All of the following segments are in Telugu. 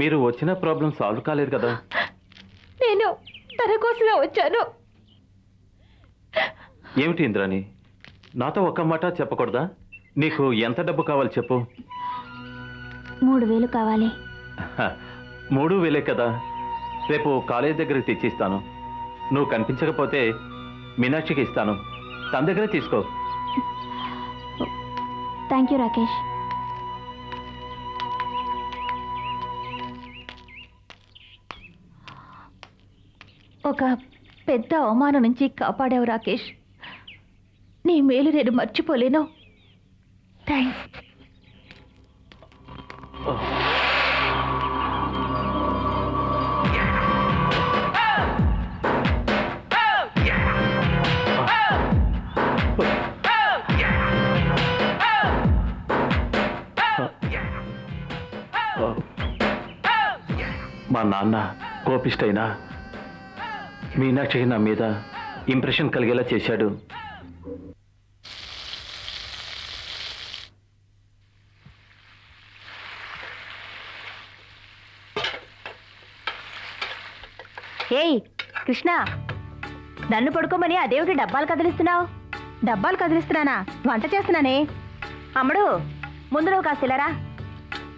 మీరు వచ్చిన ప్రాబ్లం సాల్వ్ కాలేదు కదా. నేను తన కోసమే వచ్చాను. ఏమిటి ఇంద్రాణి, నాతో ఒక్క మాట చెప్పకూడదా? నీకు ఎంత డబ్బు కావాలి చెప్పు. 3000 కావాలి. 3000 కదా, రేపు కాలేజ్ దగ్గరికి తెచ్చిస్తాను. నువ్వు కనిపించకపోతే మీనాక్షికి ఇస్తాను, తన దగ్గర తీసుకో. Thank you Rakesh. ఒక పెద్ద అవమానం నుంచి కాపాడావు రాకేష్. నీ మేలు నేను మర్చిపోలేను. థ్యాంక్స్. మా నాన్న కోపిష్టైనా మీనాక్షి నా మీద ఇంప్రెషన్ కలిగేలా చేశాడు. ఏయ్ కృష్ణ, నన్ను పడుకోమని అదేమిటి డబ్బాలు కదిలిస్తున్నావు? డబ్బాలు కదిలిస్తున్నానా? వంట చేస్తున్నానే. అమ్మడు, ముందు నువ్వు కాస్తిలరా.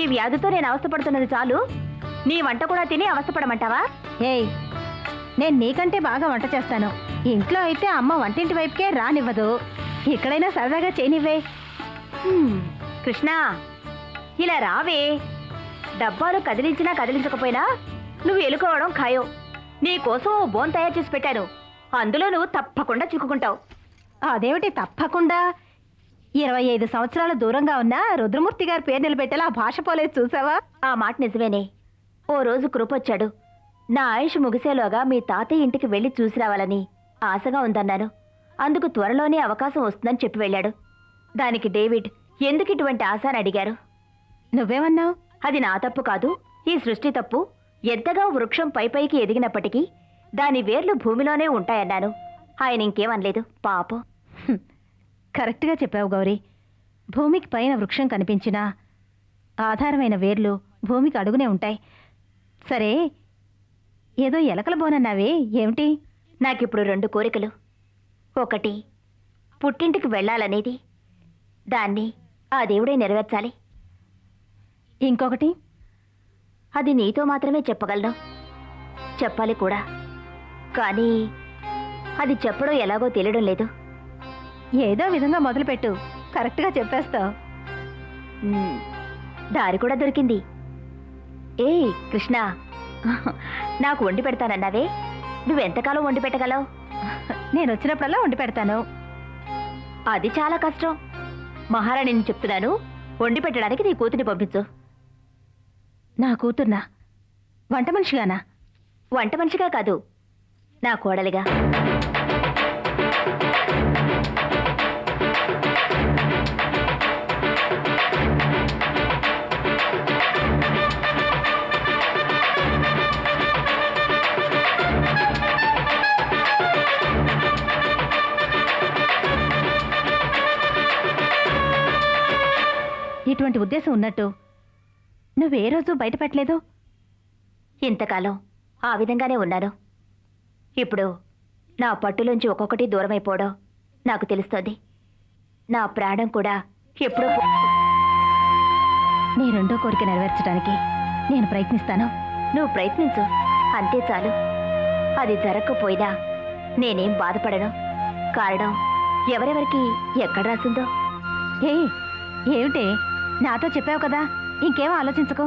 ఈ వ్యాధితో నేను అవస్థపడుతున్నది చాలు, నీ వంట కూడా తిని అవస్థపడమంటావా? ఏయ్, నేను నీకంటే బాగా వంట చేస్తాను. ఇంట్లో అయితే అమ్మ వంటింటి వైపుకే రానివ్వదు, ఇక్కడైనా సరదాగా చేయనివ్వే. కృష్ణ, ఇలా రావే. డబ్బాలు కదిలించినా కదిలించకపోయినా నువ్వు ఎలుకోవడం ఖాయం. నీకోసం ఓ బోన్ తయారు చేసి పెట్టాను, అందులో నువ్వు తప్పకుండా చిక్కుకుంటావు. అదేమిటి తప్పకుండా? 25 సంవత్సరాల దూరంగా ఉన్న రుద్రమూర్తి గారి పేరు నిలబెట్టేలా భాష పోలేదు చూసావా? ఆ మాట నిజమేనే. ఓ రోజు కృపొచ్చాడు. నా ఆయుష్ ముగిసేలోగా మీ తాతయ్య ఇంటికి వెళ్ళి చూసి రావాలని ఆశగా ఉందన్నాను. అందుకు త్వరలోనే అవకాశం వస్తుందని చెప్పి వెళ్ళాడు. దానికి డేవిడ్ ఎందుకు ఇటువంటి ఆశ అని అడిగారు. నువ్వేమన్నావు? అది నా తప్పు కాదు, ఈ సృష్టి తప్పు. ఎంతగా వృక్షం పైపైకి ఎదిగినప్పటికీ దాని వేర్లు భూమిలోనే ఉంటాయన్నాను. ఆయన ఇంకేమనలేదు పాపం. కరెక్ట్గా చెప్పావు గౌరీ. భూమికి పైన వృక్షం కనిపించినా ఆధారమైన వేర్లు భూమికి అడుగునే ఉంటాయి. సరే, ఏదో ఎలకల బోనన్నావే, ఏమిటి? నాకిప్పుడు 2 కోరికలు. ఒకటి పుట్టింటికి వెళ్ళాలనేది, దాన్ని ఆ దేవుడే నెరవేర్చాలి. ఇంకొకటి, అది నీతో మాత్రమే చెప్పగలను, చెప్పాలి కూడా. కానీ అది చెప్పడం ఎలాగో తెలియడం లేదు. ఏదో విధంగా మొదలుపెట్టు, కరెక్ట్గా చెప్పేస్తావు. దారి కూడా దొరికింది. ఏయ్ కృష్ణ, నాకు వండి పెడతానన్నావే, నువ్వెంతకాలం వండి పెట్టగలవు? నేను వచ్చినప్పుడల్లా వండి పెడతాను. అది చాలా కష్టం. మహారాణిని చెప్తున్నాను, వండి పెట్టడానికి నీ కూతురిని పంపించు. నా కూతుర్నా? వంట మనిషిగానా? వంట మనిషిగా కాదు, నా కోడలిగా. ఇటువంటి ఉద్దేశం ఉన్నట్టు నువ్వే రోజు బయట పెట్టలేదు. ఇంతకాలం ఆ విధంగానే ఉన్నాను. ఇప్పుడు నా పట్టులోంచి ఒక్కొక్కటి దూరమైపోవడం నాకు తెలుస్తోంది. నా ప్రాణం కూడా ఎప్పుడో. నీ 2వ కోరిక నెరవేర్చడానికి నేను ప్రయత్నిస్తాను. నువ్వు ప్రయత్నించు, అంతే చాలు. అది జరగకపోయినా నేనేం బాధపడను. కారణం ఎవరెవరికి ఎక్కడ రాసిందో. ఏమిటే, నాతో చెప్పావు కదా, ఇంకేం ఆలోచించకు.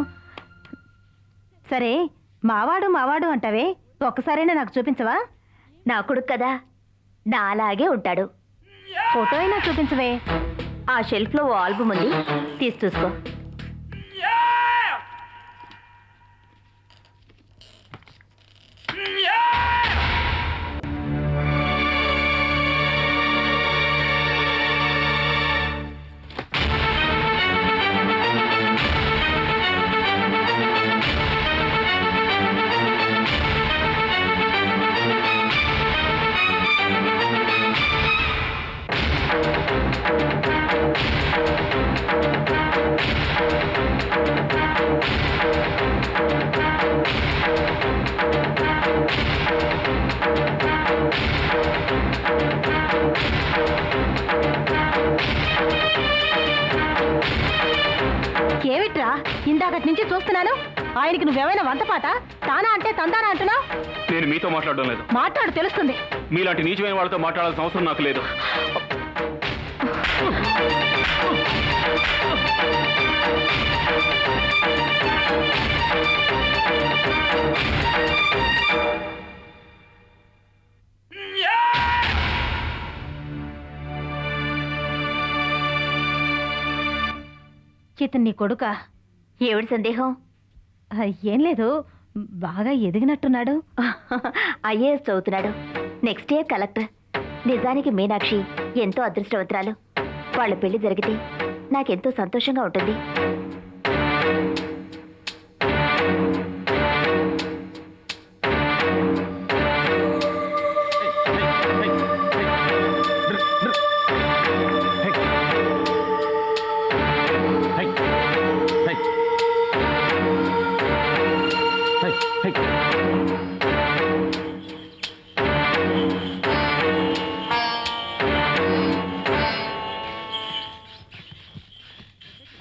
సరే, మావాడు మావాడు అంటావే, ఒక్కసారైనా నాకు చూపించవా? నా కొడుకు కదా, నా అలాగే ఉంటాడు. ఫోటో అయినా చూపించవే. ఆ షెల్ఫ్లో ఓ ఆల్బమ్ ఉంది, తీసి చూసుకో. ఇందాకటి నుంచి చూస్తున్నాను. ఆయనకి నువ్వేమైనా వంతపాట? తానా అంటే తందానా అంటున్నావు? నేను మీతో మాట్లాడడం లేదు. మాట్లాడు, తెలుస్తుంది. మీలాంటి నీచమైన వాళ్ళతో మాట్లాడాల్సిన అవసరం నాకు లేదు. ఇతను నీ కొడుకా? ఏమిటి సందేహం? ఏం లేదు, బాగా ఎదిగినట్టున్నాడు. ఐఏఎస్ చదువుతున్నాడు, నెక్స్ట్ ఇయర్ కలెక్టర్. నిజానికి మీనాక్షి ఎంతో అదృష్టవంతురాలు. వాళ్ళ పెళ్లి జరిగితే నాకెంతో సంతోషంగా ఉంటుంది.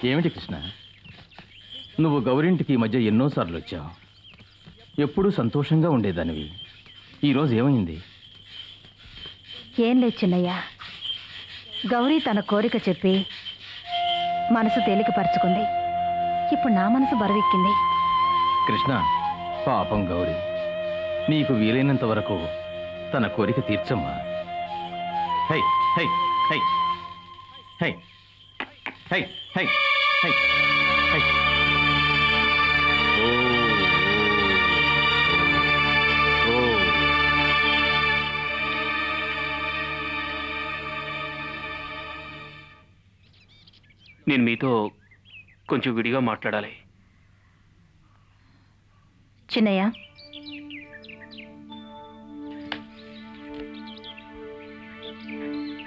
ఏమిటి కృష్ణ, నువ్వు గౌరింటికి ఈ మధ్య ఎన్నోసార్లు వచ్చావు. ఎప్పుడూ సంతోషంగా ఉండేదానివి. ఈరోజు ఏమైంది? ఏం లేదు చిన్నయ్య, గౌరీ తన కోరిక చెప్పి మనసు తేలికపరుచుకుంది. ఇప్పుడు నా మనసు బరువెక్కింది. కృష్ణ, పాపం గౌరీ, నీకు వీలైనంత వరకు తన కోరిక తీర్చమ్మా. హై హై హై హై హై హై హై హై. నేను మీతో కొంచెం విడిగా మాట్లాడాలి. చిన్నయ్య,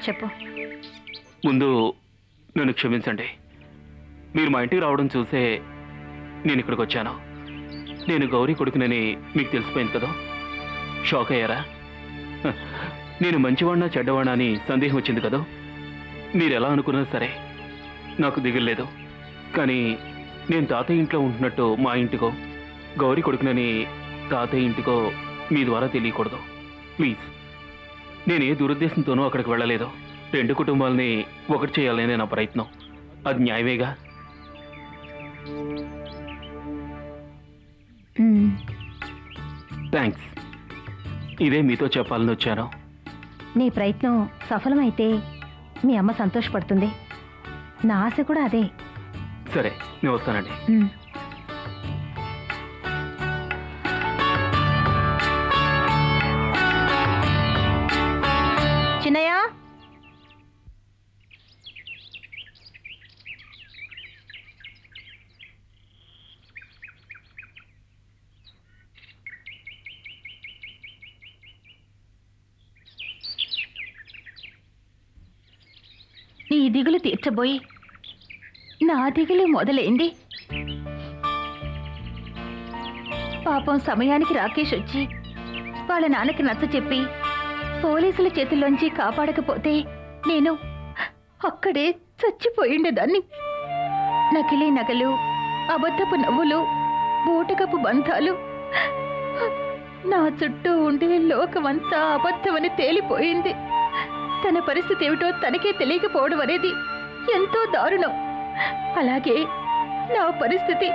చెప్పు. ముందు నన్ను క్షమించండి. మీరు మా ఇంటికి రావడం చూసే నేను ఇక్కడికి వచ్చాను. నేను గౌరీ కొడుకునని మీకు తెలిసిపోయింది కదా, షాక్ అయ్యారా? నేను మంచివాడినా చెడ్డవాడినా అని సందేహం వచ్చింది కదా. మీరు ఎలా అనుకున్నా సరే నాకు దిగులేదు. కానీ నేను తాతయ్య ఇంట్లో ఉంటున్నట్టు మా ఇంటికో, గౌరీ కొడుకునని తాతయ్య ఇంటికో మీ ద్వారా తెలియకూడదు. ప్లీజ్. నేను ఏ దురుద్దేశంతోనూ అక్కడికి వెళ్ళలేదు. రెండు కుటుంబాలని ఒకటి చేయాలనే నా ప్రయత్నం. అది న్యాయమేగా? థ్యాంక్స్. ఇదే మీతో చెప్పాలని వచ్చాను. నీ ప్రయత్నం సఫలమైతే మీ అమ్మ సంతోషపడుతుంది. నా ఆశ కూడా అదే. సరే, నేను వస్తానండి. చిన్నయ్య, నీ దిగులు తీర్చబోయి నా దిగులు మొదలైంది. పాపం సమయానికి రాకేష్ వచ్చి వాళ్ళ నాన్నకి నచ్చ చెప్పి పోలీసుల చేతుల్లోంచి కాపాడకపోతే నేను అక్కడే చచ్చిపోయిండేదాన్ని. నకిలీ నగలు, అబద్ధపు నవ్వులు, బూటకపు బంధాలు, నా చుట్టూ ఉండే లోకమంతా అబద్ధమని తేలిపోయింది. తన పరిస్థితి ఏమిటో తనకే తెలియకపోవడం అనేది ఎంతో దారుణం. అలాగే నా పరిస్థితి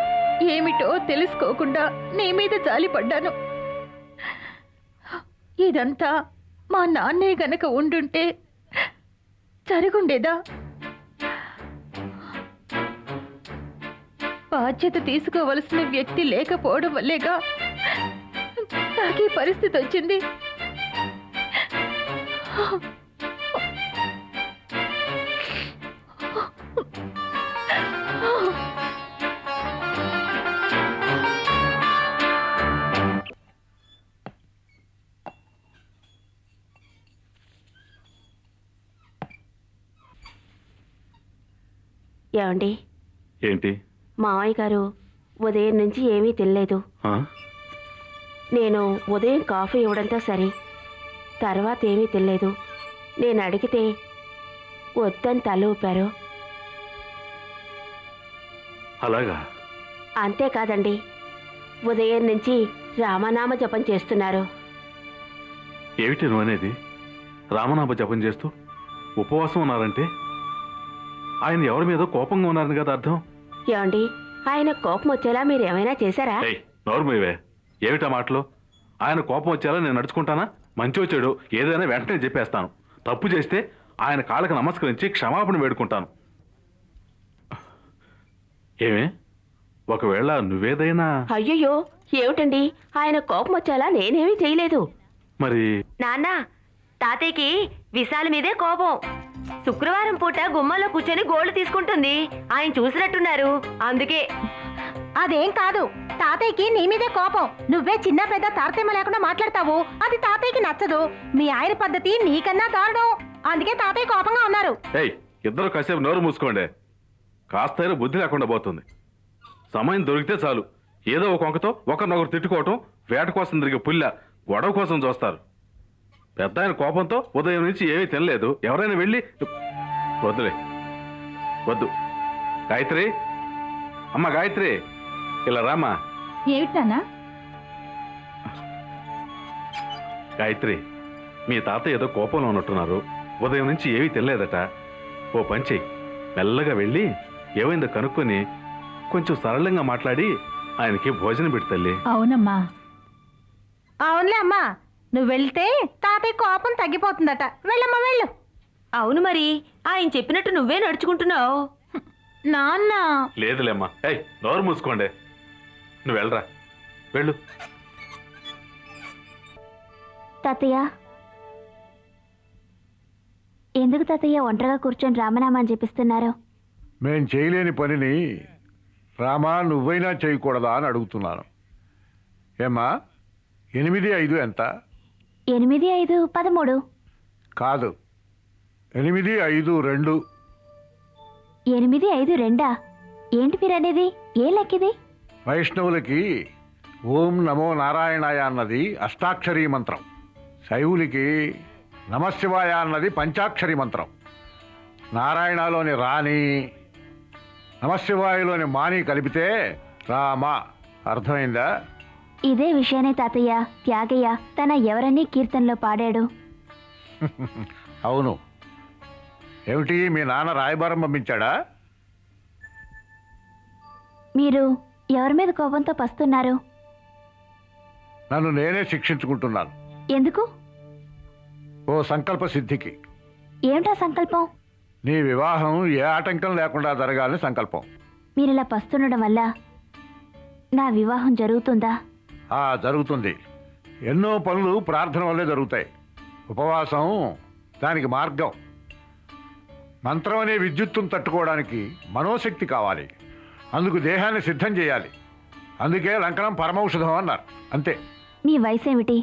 ఏమిటో తెలుసుకోకుండా నీ మీద జాలిపడ్డాను. ఇదంతా మా నాన్నే గనక ఉండుంటే జరుగుండేదా? బాధ్యత తీసుకోవలసిన వ్యక్తి లేకపోవడం వల్లేగా నాకీ పరిస్థితి వచ్చింది. ఏమండి? ఏంటి? మావయ్య గారు ఉదయం నుంచి ఏమీ తినలేదు. నేను ఉదయం కాఫీ ఇవ్వడంతో సరే, తర్వాత ఏమీ తినలేదు. నేను అడిగితే వద్దని తల ఊపారు. అలాగా? అంతేకాదండి, ఉదయం నుంచి రామనామ జపం చేస్తున్నారు. ఏమిటి నువ్వు అనేది? రామనామ జపం చేస్తూ ఉపవాసం ఉన్నారంటే ఆయన ఎవరి మీద కోపంగా ఉన్నారని కదా అర్థం. ఏమండి, ఆయన కోపం వచ్చేలా మీరేమైనా చేశారా? ఏయ్, నోరు మీవే. ఏమిటా మాటలు? ఆయన కోపం వచ్చేలా నేను నడుచుకుంటానా? మంచి వచ్చాడు ఏదైనా వెంటనే చెప్పేస్తాను. తప్పు చేస్తే ఆయన కాళ్ళకి నమస్కరించి క్షమాపణ వేడుకుంటాను. ఏమే, ఒకవేళ నువ్వేదైనా అయ్యయ్యో, ఏమిటండి, ఆయన కోపం వచ్చేలా నేనేమీ చేయలేదు. మరి నాన్న, తాతయ్యకి విశాల మీదే కోపం. శుక్రవారం పూట గుమ్మంలో కూర్చొని గోళ్లు తీసుకుంటుంది. ఆయన చూసినట్టున్నారు, అందుకే. అదేం కాదు, తాతయ్యకి నీ మీదే కోపం. నువ్వే చిన్న పెద్ద తారతమ్య లేకుండా మాట్లాడతావు, అది తాతయ్యకి నచ్చదు. మీ ఆయన పద్ధతి నీకన్నా దారుణం, అందుకే తాతయ్య కోపంగా ఉన్నారు. ఏయ్, ఇద్దరు కాసేపు నోరు మూసుకోండి. కాస్తైనా బుద్ధి లేకుండా పోతుంది. సమయం దొరికితే చాలు ఏదో ఒక వంకతో ఒకరినొకరు తిట్టుకోవటం, వేట కోసం తిరిగే పుల్ల గొడవ కోసం చూస్తారు. పెద్ద ఆయన కోపంతో ఉదయం నుంచి ఏమీ తినలేదు. ఎవరైనా వెళ్ళి వద్దులే, వద్దు. గాయత్రి, అమ్మ గాయత్రి, ఇలా రామా. ఏమిటన్నా? గాయత్రి, మీ తాత ఏదో కోపంలో ఉన్నట్టున్నారు. ఉదయం నుంచి ఏమీ తినలేదట. ఓ పని చెయ్యి, మెల్లగా వెళ్ళి ఏమైందో కనుక్కొని కొంచెం సరళంగా మాట్లాడి ఆయనకి భోజనం పెట్టి తల్లి. అవునమ్మా. అవునులే అమ్మా, నువ్వు వెళ్తే తాతయ్య కోపం తగ్గిపోతుందట. వెళ్ళమ్మా, వెళ్ళు. అవును, మరి ఆయన చెప్పినట్టు నువ్వే నడుచుకుంటున్నావు. నాన్న. లేదులేమ్మా. ఏయ్, నోరు మూసుకోండి. నువ్వు వెళ్ళరా, వెళ్ళు. తాతయ్య, ఎందుకు తాతయ్య ఒంటరిగా కూర్చొని రామనామాన్ని జపిస్తున్నారు? మేం చేయలేని పనిని రామా నువ్వైనా చేయకూడదా అని అడుగుతున్నాను. ఏమ్మా, 8 5 ఎంత? 8 5 13. కాదు, 8 5 2. 8 5 2. ఏంటి మీరు అనేది? ఏ లెక్కిది? వైష్ణవులకి ఓం నమో నారాయణాయ అన్నది అష్టాక్షరీ మంత్రం, శైవులకి నమశివాయ అన్నది పంచాక్షరి మంత్రం. నారాయణలోని రాని, నమశివాయలోని మాని కలిపితే రామ. అర్థమైందా? ఇదే విషయాన్ని తాతయ్య త్యాగయ్య తన ఎవరని కీర్తనలో పాడాడు. అవును. ఏమిటి, మీ నాన్న రాయబారం పంపించాడా? మీరు ఎవరి మీద కోపంతో పస్తున్నారు? నన్ను నేనే శిక్షించుకుంటున్నాను. ఎందుకు? ఓ సంకల్ప సిద్ధికి. ఏమిటా సంకల్పం? నీ వివాహం ఏ ఆటంకం లేకుండా జరగాలని సంకల్పం. మీరిలా పస్తుండడం వల్ల నా వివాహం జరుగుతుందా? జరుగుతుంది. ఎన్నో పనులు ప్రార్థన వల్లే జరుగుతాయి. ఉపవాసం దానికి మార్గం. మంత్రం అనే విద్యుత్తును తట్టుకోవడానికి మనోశక్తి కావాలి. అందుకు దేహాన్ని సిద్ధం చేయాలి. అందుకే లంకనం పరమౌషధం అన్నారు. అంతే. మీ వయసు ఏమిటి?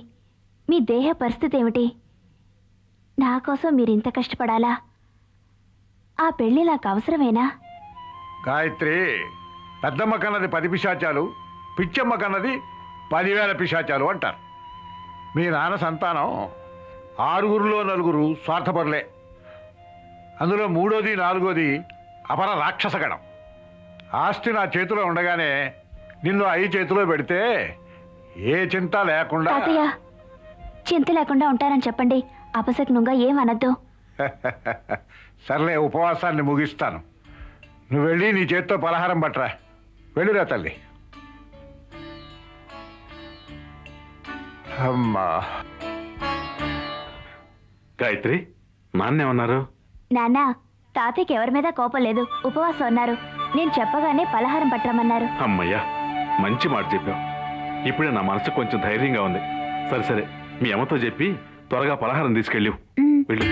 మీ దేహ పరిస్థితి ఏమిటి? నా కోసం మీరు ఇంత కష్టపడాలా? ఆ పెళ్లి నాకు అవసరమేనా? గాయత్రి, పెద్దమ్మ కన్నది 10 పిశాచాలు, పిచ్చమ్మ కన్నది 10,000 పిశాచాలు అంటారు. మీ నాన్న సంతానం 6గురిలో 4 స్వార్థపరులే. అందులో 3వది 4వది అపర రాక్షసగణం. ఆస్తి నా చేతిలో ఉండగానే నిన్ను అయి చేతిలో పెడితే ఏ చింత లేకుండా. తాతయ్య, చింత లేకుండా ఉంటారని చెప్పండి. అపశకునంగా ఏమనద్దు. సర్లే, ఉపవాసాన్ని ముగిస్తాను. నువ్వు వెళ్ళి నీ చేత్తో పలహారం పట్టరా. వెళ్ళిరా తల్లి. అమ్మా. గాయత్రి, నాన్నేమన్నారు? నాన్న, తాతయ్యకి ఎవరి మీద కోపం లేదు, ఉపవాసం అన్నారు. నేను చెప్పగానే పలహారం పట్టరమన్నారు. అమ్మయ్యా, మంచి మాట చెప్పావు. ఇప్పుడే నా మనసు కొంచెం ధైర్యంగా ఉంది. సరే సరే, మీ అమ్మతో చెప్పి త్వరగా పలహారం తీసుకెళ్ళి వెళ్ళు.